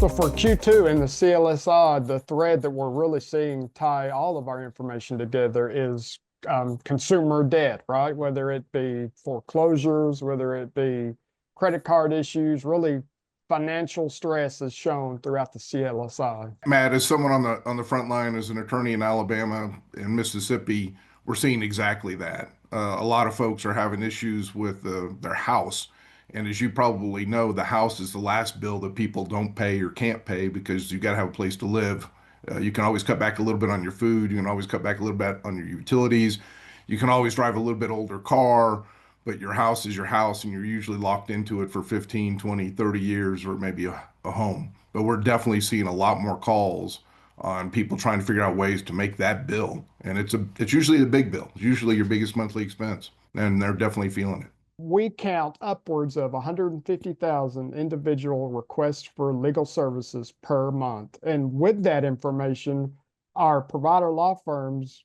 So for Q2 in the CLSI, the thread that we're really seeing tie all of our information together is consumer debt, right? Whether it be foreclosures, whether it be credit card issues, really financial stress is shown throughout the CLSI. Matt, as someone on the front line as an attorney in Alabama and Mississippi, we're seeing exactly that. A lot of folks are having issues with their house, and as you probably know, the house is the last bill that people don't pay or can't pay because you got to have a place to live. You can always cut back a little bit on your food. You can always cut back a little bit on your utilities. You can always drive a little bit older car, but your house is your house, and you're usually locked into it for 15, 20, 30 years, or maybe a home. But we're definitely seeing a lot more calls on people trying to figure out ways to make that bill. And it's usually the big bill. It's usually your biggest monthly expense. And they're definitely feeling it. We count upwards of 150,000 individual requests for legal services per month. And with that information, our provider law firms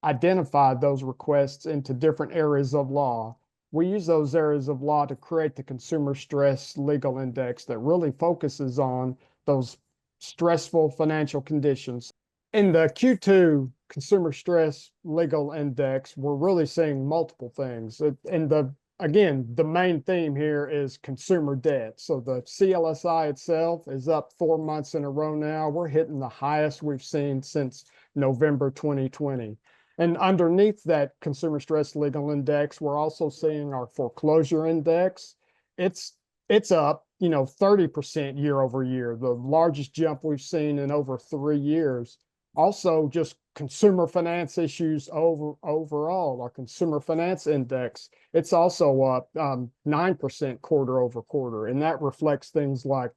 identify those requests into different areas of law. We use those areas of law to create the consumer stress legal index that really focuses on those stressful financial conditions. In the Q2 consumer stress legal index, we're really seeing multiple things. Again, the main theme here is consumer debt. So the CLSI itself is up 4 months in a row now. We're hitting the highest we've seen since November 2020. And underneath that consumer stress legal index, we're also seeing our foreclosure index. It's up, 30% year over year, the largest jump we've seen in over 3 years. Also, just consumer finance issues overall, our consumer finance index, it's also up 9% quarter over quarter. And that reflects things like,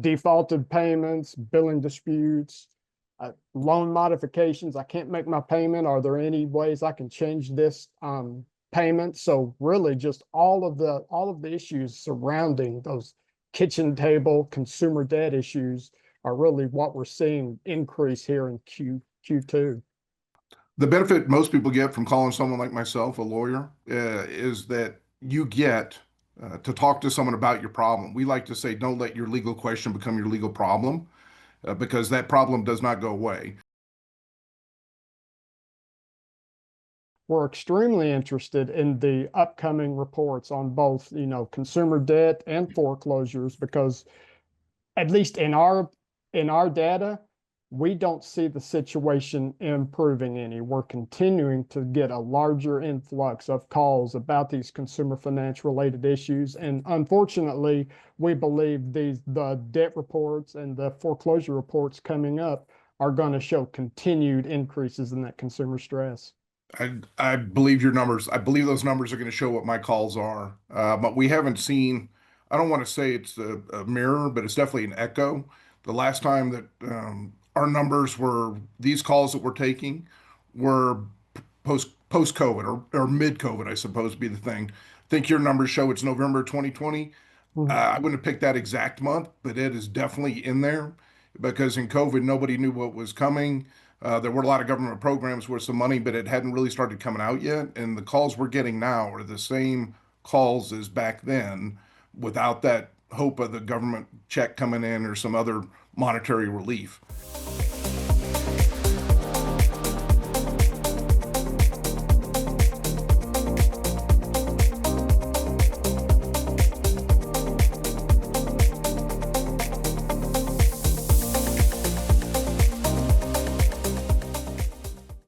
defaulted payments, billing disputes, loan modifications. I can't make my payment. Are there any ways I can change this payment? So really just all of the issues surrounding those kitchen table consumer debt issues are really what we're seeing increase here in Q2. The benefit most people get from calling someone like myself, a lawyer, is that you get to talk to someone about your problem. We like to say, don't let your legal question become your legal problem, because that problem does not go away. We're extremely interested in the upcoming reports on both, consumer debt and foreclosures, because at least in our data, we don't see the situation improving any. We're continuing to get a larger influx of calls about these consumer finance related issues. And unfortunately, we believe the debt reports and the foreclosure reports coming up are going to show continued increases in that consumer stress. I believe your numbers. I believe those numbers are going to show what my calls are. But we haven't seen, I don't want to say it's a mirror, but it's definitely an echo. The last time that our numbers were, these calls that we're taking were post COVID or mid COVID, I suppose would be the thing. I think your numbers show it's November 2020. Mhm. I wouldn't pick that exact month, but it is definitely in there because in COVID, nobody knew what was coming. There were a lot of government programs with some money, but it hadn't really started coming out yet. And the calls we're getting now are the same calls as back then without that hope of the government check coming in or some other monetary relief.